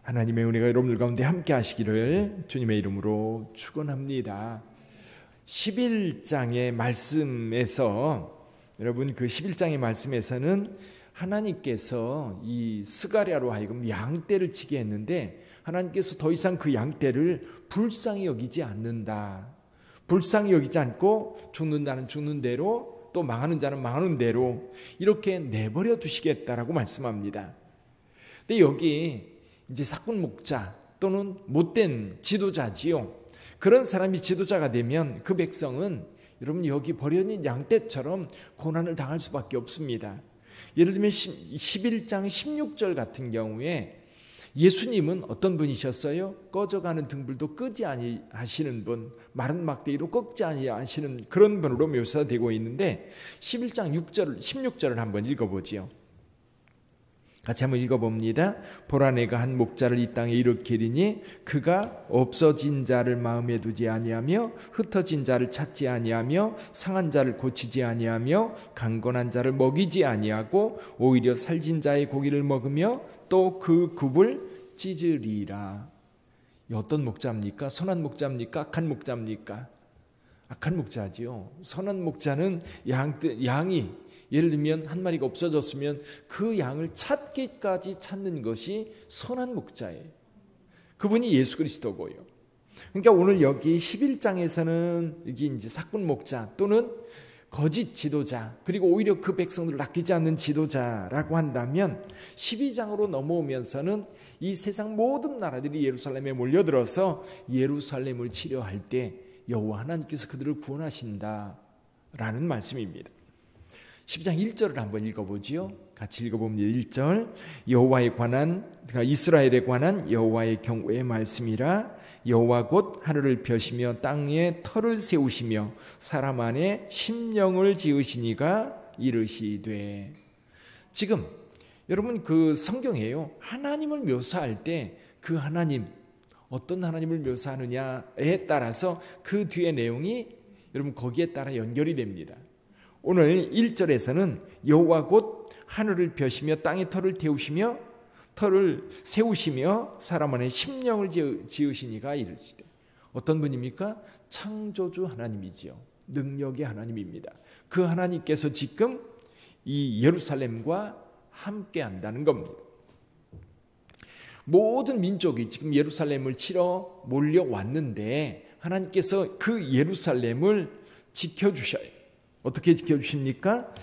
하나님의 은혜가 여러분들 가운데 함께 하시기를 주님의 이름으로 축원합니다. 11장의 말씀에서 여러분 그 11장의 말씀에서는 하나님께서 이 스가랴로 하여금 양떼를 치게 했는데 하나님께서 더 이상 그 양떼를 불쌍히 여기지 않는다. 불쌍히 여기지 않고 죽는 자는 죽는 대로 또 망하는 자는 망하는 대로 이렇게 내버려 두시겠다라고 말씀합니다. 근데 여기 이제 사꾼 목자 또는 못된 지도자지요. 그런 사람이 지도자가 되면 그 백성은 여러분 여기 버려진 양떼처럼 고난을 당할 수밖에 없습니다. 예를 들면 11장 16절 같은 경우에 예수님은 어떤 분이셨어요? 꺼져가는 등불도 끄지 아니하시는 분, 마른 막대기도 꺾지 아니하시는 그런 분으로 묘사되고 있는데 11장 16절을 한번 읽어보지요. 같이 한번 읽어봅니다. 보라 내가 한 목자를 이 땅에 일으키리니 그가 없어진 자를 마음에 두지 아니하며 흩어진 자를 찾지 아니하며 상한 자를 고치지 아니하며 강건한 자를 먹이지 아니하고 오히려 살진 자의 고기를 먹으며 또 그 굽을 찢으리라. 어떤 목자입니까? 선한 목자입니까? 악한 목자입니까? 악한 목자지요. 선한 목자는 양이 예를 들면 한 마리가 없어졌으면 그 양을 찾기까지 찾는 것이 선한 목자예요. 그분이 예수 그리스도고요. 그러니까 오늘 여기 11장에서는 이게 이제 사꾼 목자 또는 거짓 지도자 그리고 오히려 그 백성들을 아끼지 않는 지도자라고 한다면 12장으로 넘어오면서는 이 세상 모든 나라들이 예루살렘에 몰려들어서 예루살렘을 치려할 때 여호와 하나님께서 그들을 구원하신다라는 말씀입니다. 12장 1절을 한번 읽어보지요. 같이 읽어봅니다. 1절 여호와에 관한 그러니까 이스라엘에 관한 여호와의 경고의 말씀이라. 여호와 곧 하늘을 펴시며 땅에 터를 세우시며 사람 안에 심령을 지으시니가 이르시되. 지금 여러분 그 성경에요 하나님을 묘사할 때 그 하나님 어떤 하나님을 묘사하느냐에 따라서 그 뒤의 내용이 여러분 거기에 따라 연결이 됩니다. 오늘 1절에서는 여호와 곧 하늘을 펴시며 땅에 터를 세우시며 사람 안에 심령을 지으시니가 이르시되. 어떤 분입니까? 창조주 하나님이지요. 능력의 하나님입니다. 그 하나님께서 지금 이 예루살렘과 함께 한다는 겁니다. 모든 민족이 지금 예루살렘을 치러 몰려왔는데 하나님께서 그 예루살렘을 지켜주셔요. 어떻게 지켜주십니까?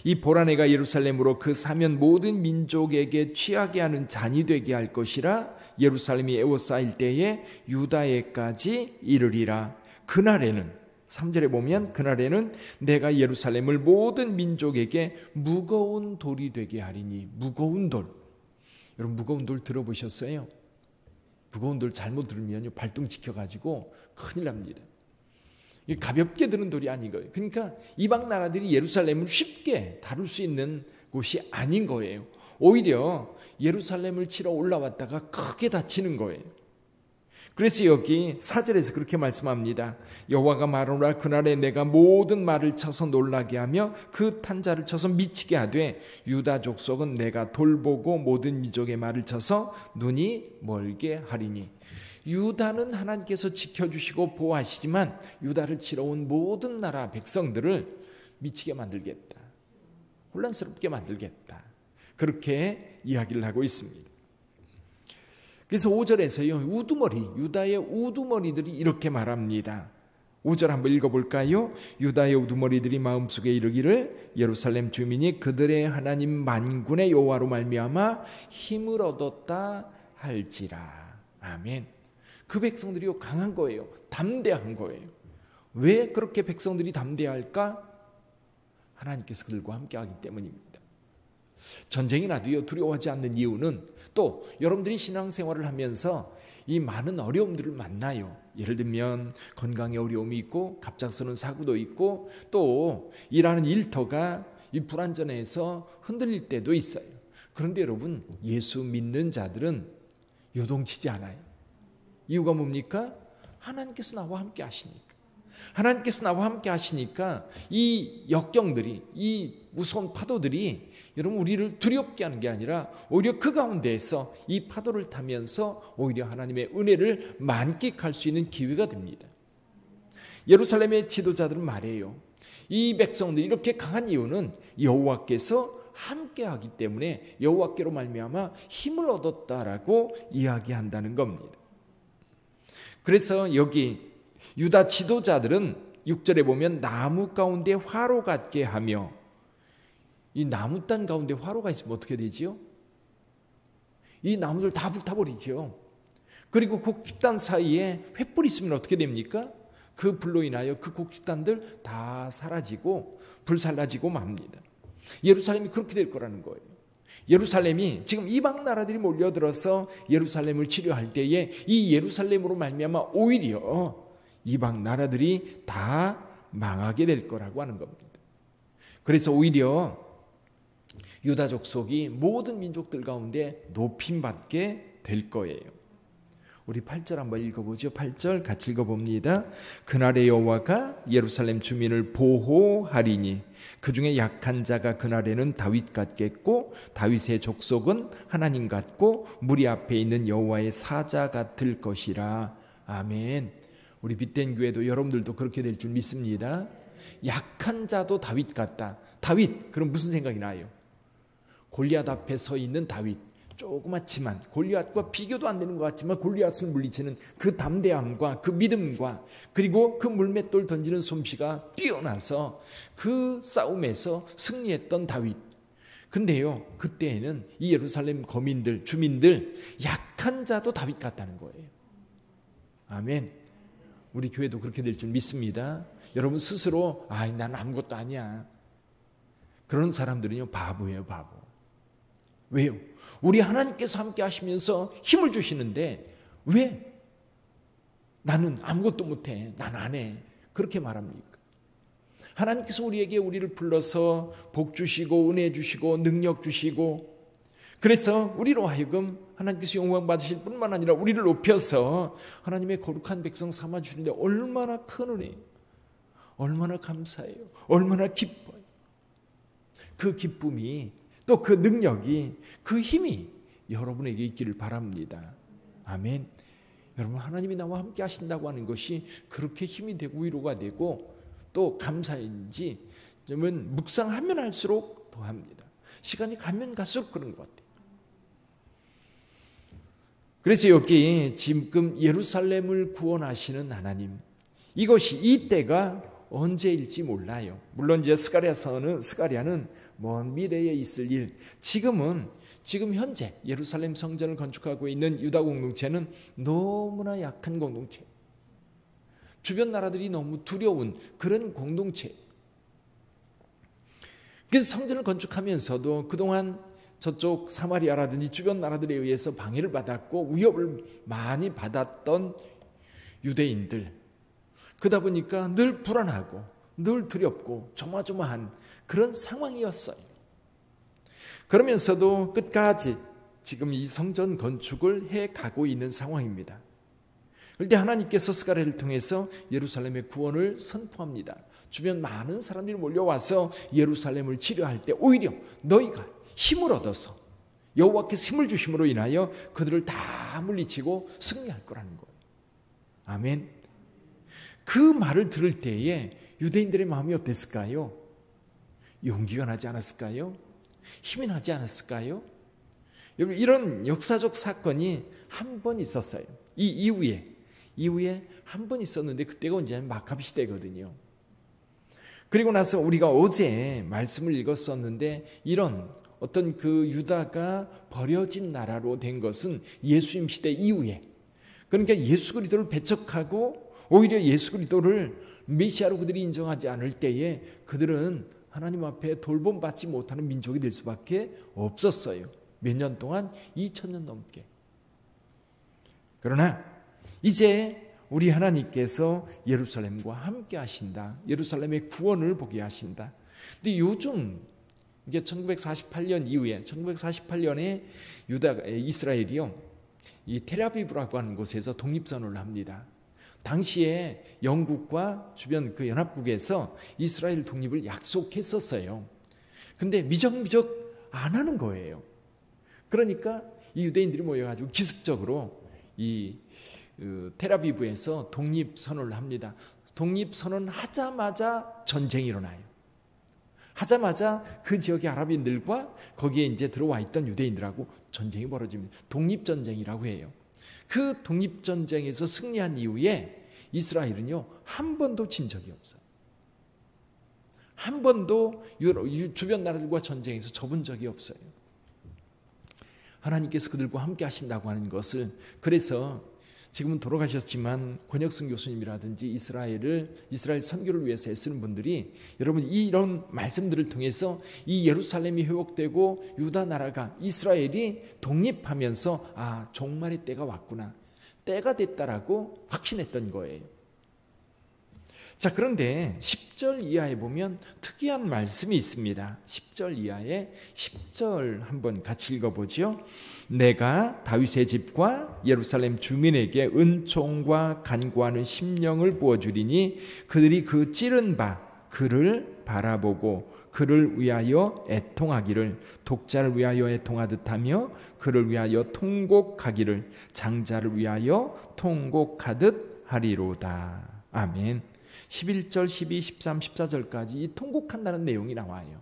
이 보라내가 예루살렘으로 그 사면 모든 민족에게 취하게 하는 잔이 되게 할 것이라. 예루살렘이 에워싸일 때에 유다에까지 이르리라. 그날에는 3절에 보면 그날에는 내가 예루살렘을 모든 민족에게 무거운 돌이 되게 하리니. 무거운 돌. 여러분 무거운 돌 들어보셨어요? 무거운 돌 잘못 들으면요 발등 지켜가지고 큰일 납니다. 가볍게 드는 돌이 아닌 거예요. 그러니까 이방 나라들이 예루살렘을 쉽게 다룰 수 있는 곳이 아닌 거예요. 오히려 예루살렘을 치러 올라왔다가 크게 다치는 거예요. 그래서 여기 4절에서 그렇게 말씀합니다. 여호와가 말하노라 그날에 내가 모든 말을 쳐서 놀라게 하며 그 탄자를 쳐서 미치게 하되 유다 족속은 내가 돌보고 모든 민족의 말을 쳐서 눈이 멀게 하리니. 유다는 하나님께서 지켜주시고 보호하시지만 유다를 치러 온 모든 나라 백성들을 미치게 만들겠다. 혼란스럽게 만들겠다. 그렇게 이야기를 하고 있습니다. 그래서 5절에서요 유다의 우두머리들이 이렇게 말합니다. 5절 한번 읽어볼까요? 유다의 우두머리들이 마음속에 이르기를 예루살렘 주민이 그들의 하나님 만군의 여호와로 말미암아 힘을 얻었다 할지라. 아멘. 그 백성들이 강한 거예요. 담대한 거예요. 왜 그렇게 백성들이 담대할까? 하나님께서 그들과 함께하기 때문입니다. 전쟁이 나도요 두려워하지 않는 이유는 또 여러분들이 신앙생활을 하면서 이 많은 어려움들을 만나요. 예를 들면 건강에 어려움이 있고 갑작스러운 사고도 있고 또 일하는 일터가 이 불안전해서 흔들릴 때도 있어요. 그런데 여러분 예수 믿는 자들은 요동치지 않아요. 이유가 뭡니까? 하나님께서 나와 함께 하시니까. 하나님께서 나와 함께 하시니까 이 역경들이, 이 무서운 파도들이 여러분 우리를 두렵게 하는 게 아니라 오히려 그 가운데에서 이 파도를 타면서 오히려 하나님의 은혜를 만끽할 수 있는 기회가 됩니다. 예루살렘의 지도자들은 말해요. 이 백성들이 이렇게 강한 이유는 여호와께서 함께하기 때문에 여호와께로 말미암아 힘을 얻었다라고 이야기한다는 겁니다. 그래서 여기 유다 지도자들은 6절에 보면 나무 가운데 화로 같게 하며, 이 나무단 가운데 화로가 있으면 어떻게 되지요? 이 나무들 다 불타버리죠. 그리고 곡식단 사이에 횃불이 있으면 어떻게 됩니까? 그 불로 인하여 그 곡식단들 다 사라지고 불살라지고 맙니다. 예루살렘이 그렇게 될 거라는 거예요. 예루살렘이 지금 이방 나라들이 몰려들어서 예루살렘을 치료할 때에 이 예루살렘으로 말미암아 오히려 이방 나라들이 다 망하게 될 거라고 하는 겁니다. 그래서 오히려 유다 족속이 모든 민족들 가운데 높임받게 될 거예요. 우리 8절 한번 읽어보죠. 8절 같이 읽어봅니다. 그날의 여호와가 예루살렘 주민을 보호하리니 그 중에 약한 자가 그날에는 다윗 같겠고 다윗의 족속은 하나님 같고 무리 앞에 있는 여호와의 사자 같을 것이라. 아멘. 우리 빛된 교회도 여러분들도 그렇게 될 줄 믿습니다. 약한 자도 다윗 같다. 다윗, 그럼 무슨 생각이 나요? 골리앗 앞에 서 있는 다윗, 조그맣지만 골리앗과 비교도 안 되는 것 같지만 골리앗을 물리치는 그 담대함과 그 믿음과 그리고 그 물맷돌 던지는 솜씨가 뛰어나서 그 싸움에서 승리했던 다윗. 근데요, 그때에는 이 예루살렘 거민들, 주민들, 약한 자도 다윗 같다는 거예요. 아멘. 우리 교회도 그렇게 될 줄 믿습니다. 여러분 스스로 난 아무것도 아니야, 그런 사람들은요 바보예요, 바보. 왜요? 우리 하나님께서 함께 하시면서 힘을 주시는데 왜 나는 아무것도 못해, 난 안 해, 그렇게 말합니까? 하나님께서 우리를 불러서 복 주시고 은혜 주시고 능력 주시고, 그래서 우리로 하여금 하나님께서 영광 받으실 뿐만 아니라 우리를 높여서 하나님의 거룩한 백성 삼아주시는데 얼마나 큰 은혜예요. 얼마나 감사해요. 얼마나 기뻐요. 그 기쁨이, 또 그 능력이, 그 힘이 여러분에게 있기를 바랍니다. 아멘. 여러분, 하나님이 나와 함께 하신다고 하는 것이 그렇게 힘이 되고 위로가 되고 또 감사인지 좀 묵상하면 할수록 더합니다. 시간이 가면 갈수록 그런 것 같아요. 그래서 여기 지금 예루살렘을 구원하시는 하나님, 이것이 이때가 언제일지 몰라요. 물론 이제 스가랴는 먼 미래에 있을 일, 지금 현재 예루살렘 성전을 건축하고 있는 유다 공동체는 너무나 약한 공동체, 주변 나라들이 너무 두려운 그런 공동체. 그래서 성전을 건축하면서도 그동안 저쪽 사마리아라든지 주변 나라들에 의해서 방해를 받았고 위협을 많이 받았던 유대인들, 그러다 보니까 늘 불안하고 늘 두렵고 조마조마한 그런 상황이었어요. 그러면서도 끝까지 지금 이 성전 건축을 해가고 있는 상황입니다. 그런데 하나님께서 스가랴를 통해서 예루살렘의 구원을 선포합니다. 주변 많은 사람들이 몰려와서 예루살렘을 치료할 때 오히려 너희가 힘을 얻어서 여호와께서 힘을 주심으로 인하여 그들을 다 물리치고 승리할 거라는 거예요. 아멘. 그 말을 들을 때에 유대인들의 마음이 어땠을까요? 용기가 나지 않았을까요? 힘이 나지 않았을까요? 여러분, 이런 역사적 사건이 한 번 있었어요. 이 이후에 한 번 있었는데 그때가 언제냐면 마카비 시대거든요. 그리고 나서 우리가 어제 말씀을 읽었었는데 이런 어떤 그 유다가 버려진 나라로 된 것은 예수님 시대 이후에, 그러니까 예수 그리스도를 배척하고 오히려 예수 그리스도를 메시아로 그들이 인정하지 않을 때에 그들은 하나님 앞에 돌봄받지 못하는 민족이 될 수밖에 없었어요. 몇 년 동안? 2000년 넘게. 그러나 이제 우리 하나님께서 예루살렘과 함께 하신다. 예루살렘의 구원을 보게 하신다. 근데 요즘 이게 1948년 이후에 1948년에 이스라엘이요, 이 텔아비브라고 하는 곳에서 독립선언을 합니다. 당시에 영국과 주변 그 연합국에서 이스라엘 독립을 약속했었어요. 근데 미적미적 안 하는 거예요. 그러니까 이 유대인들이 모여가지고 기습적으로 이 텔아비브에서 독립선언을 합니다. 독립선언 하자마자 전쟁이 일어나요. 하자마자 그 지역의 아랍인들과 거기에 이제 들어와 있던 유대인들하고 전쟁이 벌어집니다. 독립전쟁이라고 해요. 그 독립전쟁에서 승리한 이후에 이스라엘은요, 한 번도 진 적이 없어요. 한 번도 주변 나라들과 전쟁에서 접은 적이 없어요. 하나님께서 그들과 함께 하신다고 하는 것을, 그래서 지금은 돌아가셨지만 권혁승 교수님이라든지 이스라엘 선교를 위해서 애쓰는 분들이 여러분 이런 말씀들을 통해서 이 예루살렘이 회복되고 유다 나라가 이스라엘이 독립하면서 아, 종말의 때가 왔구나, 때가 됐다라고 확신했던 거예요. 자, 그런데 10절 이하에 보면 특이한 말씀이 있습니다. 10절 이하에 10절 한번 같이 읽어보죠. 내가 다윗의 집과 예루살렘 주민에게 은총과 간구하는 심령을 부어주리니 그들이 그 찌른 바 그를 바라보고 그를 위하여 애통하기를, 독자를 위하여 애통하듯 하며 그를 위하여 통곡하기를, 장자를 위하여 통곡하듯 하리로다. 아멘. 11절, 12, 13, 14절까지 이 통곡한다는 내용이 나와요.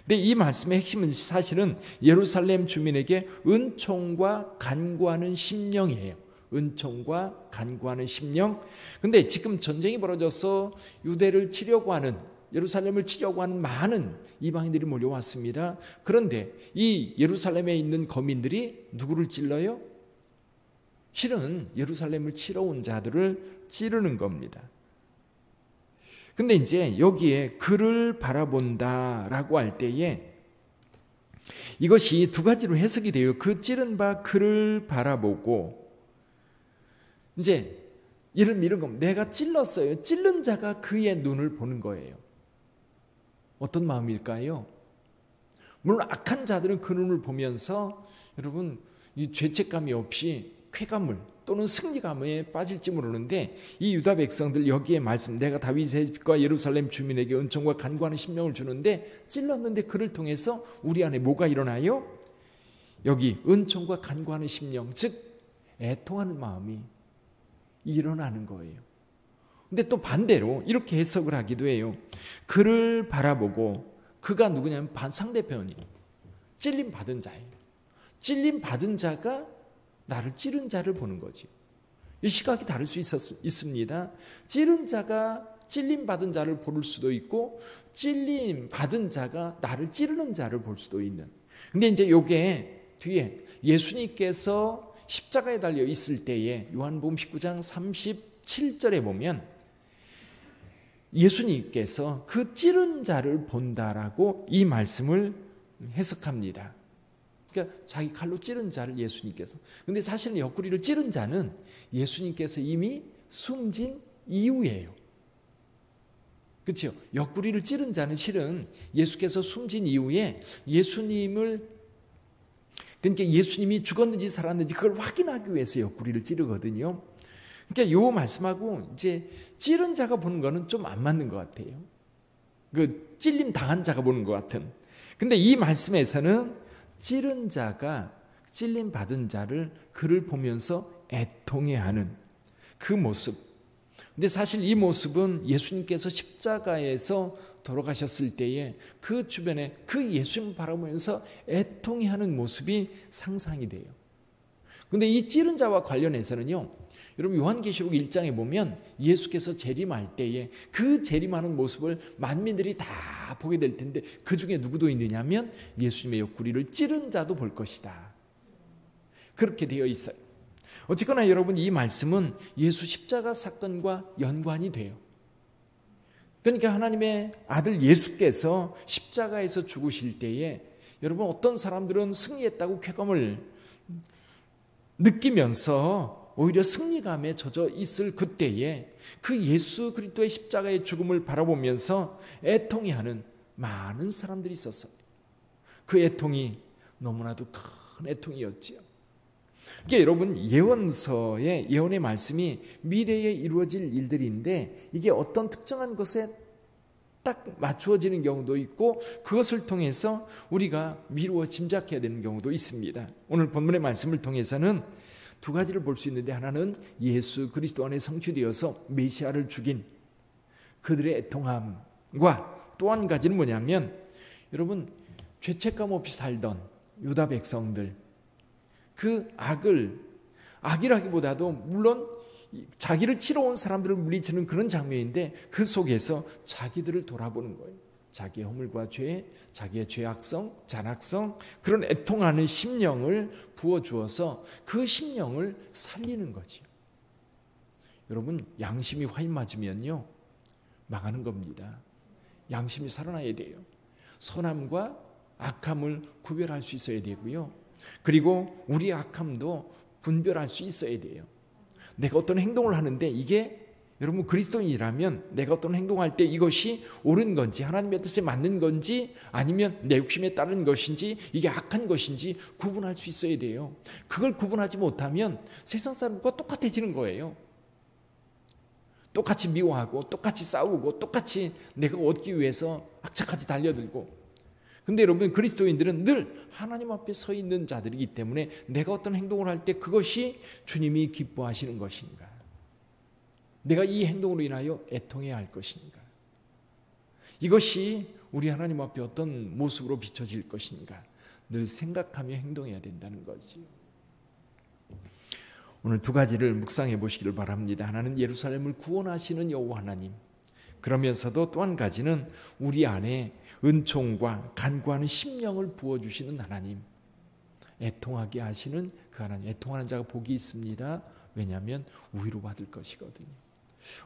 근데 이 말씀의 핵심은 사실은 예루살렘 주민에게 은총과 간구하는 심령이에요. 은총과 간구하는 심령. 근데 지금 전쟁이 벌어져서 유대를 치려고 하는, 예루살렘을 치려고 하는 많은 이방인들이 몰려왔습니다. 그런데 이 예루살렘에 있는 거민들이 누구를 찔러요? 실은 예루살렘을 치러 온 자들을 찌르는 겁니다. 근데 이제 여기에 그를 바라본다라고 할 때에 이것이 두 가지로 해석이 돼요. 그 찌른 바 그를 바라보고, 이제 이런 겁니다. 내가 찔렀어요. 찔른 자가 그의 눈을 보는 거예요. 어떤 마음일까요? 물론 악한 자들은 그 눈을 보면서 여러분 이 죄책감이 없이 쾌감을 또는 승리감에 빠질지 모르는데, 이 유다 백성들 여기에 말씀, 내가 다윗의 집과 예루살렘 주민에게 은총과 간구하는 심령을 주는데 찔렀는데 그를 통해서 우리 안에 뭐가 일어나요? 여기 은총과 간구하는 심령, 즉 애통하는 마음이 일어나는 거예요. 근데 또 반대로 이렇게 해석을 하기도 해요. 그를 바라보고, 그가 누구냐면 상대편이에요. 찔림 받은 자예요. 찔림 받은 자가 나를 찌른 자를 보는 거지. 이 시각이 다를 수 있습니다. 찌른 자가 찔림 받은 자를 볼 수도 있고, 찔림 받은 자가 나를 찌르는 자를 볼 수도 있는. 근데 이제 요게 뒤에 예수님께서 십자가에 달려 있을 때에 요한복음 19장 37절에 보면 예수님께서 그 찌른 자를 본다라고 이 말씀을 해석합니다. 그러니까 자기 칼로 찌른 자를 예수님께서. 근데 사실은 옆구리를 찌른 자는 예수님께서 이미 숨진 이후예요. 그렇죠? 옆구리를 찌른 자는 실은 예수께서 숨진 이후에 그러니까 예수님이 죽었는지 살았는지 그걸 확인하기 위해서 옆구리를 찌르거든요. 그러니까 요 말씀하고 이제 찌른 자가 보는 거는 좀 안 맞는 것 같아요. 그 찔림 당한 자가 보는 것 같은. 근데 이 말씀에서는 찌른 자가 찔림 받은 자를 그를 보면서 애통해하는 그 모습. 근데 사실 이 모습은 예수님께서 십자가에서 돌아가셨을 때에 그 주변에 그 예수님을 바라보면서 애통해하는 모습이 상상이 돼요. 근데 이 찌른 자와 관련해서는요, 여러분 요한계시록 1장에 보면 예수께서 재림할 때에 그 재림하는 모습을 만민들이 다 보게 될 텐데 그 중에 누구도 있느냐면 예수님의 옆구리를 찌른 자도 볼 것이다. 그렇게 되어 있어요. 어쨌거나 여러분 이 말씀은 예수 십자가 사건과 연관이 돼요. 그러니까 하나님의 아들 예수께서 십자가에서 죽으실 때에 여러분 어떤 사람들은 승리했다고 쾌감을 느끼면서 오히려 승리감에 젖어 있을 그때에 그 예수 그리스도의 십자가의 죽음을 바라보면서 애통해하는 많은 사람들이 있었어요. 그 애통이 너무나도 큰 애통이었지요. 그러니까 여러분, 예언의 말씀이 미래에 이루어질 일들인데 이게 어떤 특정한 것에 딱 맞추어지는 경우도 있고 그것을 통해서 우리가 미루어 짐작해야 되는 경우도 있습니다. 오늘 본문의 말씀을 통해서는 두 가지를 볼 수 있는데, 하나는 예수 그리스도 안에 성취되어서 메시아를 죽인 그들의 애통함과 또 한 가지는 뭐냐면, 여러분, 죄책감 없이 살던 유다 백성들, 그 악이라기보다도 물론 자기를 치러 온 사람들을 물리치는 그런 장면인데 그 속에서 자기들을 돌아보는 거예요. 자기의 허물과 죄, 자기의 죄악성, 잔악성, 그런 애통하는 심령을 부어주어서 그 심령을 살리는 거죠. 여러분, 양심이 화인 맞으면요 망하는 겁니다. 양심이 살아나야 돼요. 선함과 악함을 구별할 수 있어야 되고요. 그리고 우리의 악함도 분별할 수 있어야 돼요. 내가 어떤 행동을 하는데 이게 여러분 그리스도인이라면 내가 어떤 행동할 때 이것이 옳은 건지 하나님의 뜻에 맞는 건지 아니면 내 욕심에 따른 것인지 이게 악한 것인지 구분할 수 있어야 돼요. 그걸 구분하지 못하면 세상 사람과 똑같아지는 거예요. 똑같이 미워하고 똑같이 싸우고 똑같이 내가 얻기 위해서 악착같이 달려들고. 근데 여러분, 그리스도인들은 늘 하나님 앞에 서 있는 자들이기 때문에 내가 어떤 행동을 할 때 그것이 주님이 기뻐하시는 것인가, 내가 이 행동으로 인하여 애통해야 할 것인가, 이것이 우리 하나님 앞에 어떤 모습으로 비춰질 것인가 늘 생각하며 행동해야 된다는 거지. 오늘 두 가지를 묵상해 보시기를 바랍니다. 하나는 예루살렘을 구원하시는 여호와 하나님, 그러면서도 또 한 가지는 우리 안에 은총과 간구하는 심령을 부어주시는 하나님, 애통하게 하시는 그 하나님. 애통하는 자가 복이 있습니다. 왜냐하면 위로받을 것이거든요.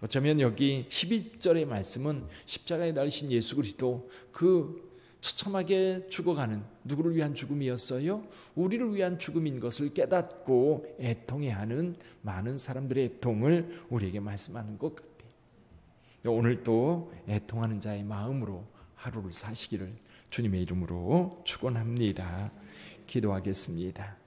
어쩌면 여기 11절의 말씀은 십자가에 달리신 예수 그리스도, 그 처참하게 죽어가는 누구를 위한 죽음이었어요? 우리를 위한 죽음인 것을 깨닫고 애통해하는 많은 사람들의 애통을 우리에게 말씀하는 것 같아요. 오늘 또 애통하는 자의 마음으로 하루를 사시기를 주님의 이름으로 축원합니다. 기도하겠습니다.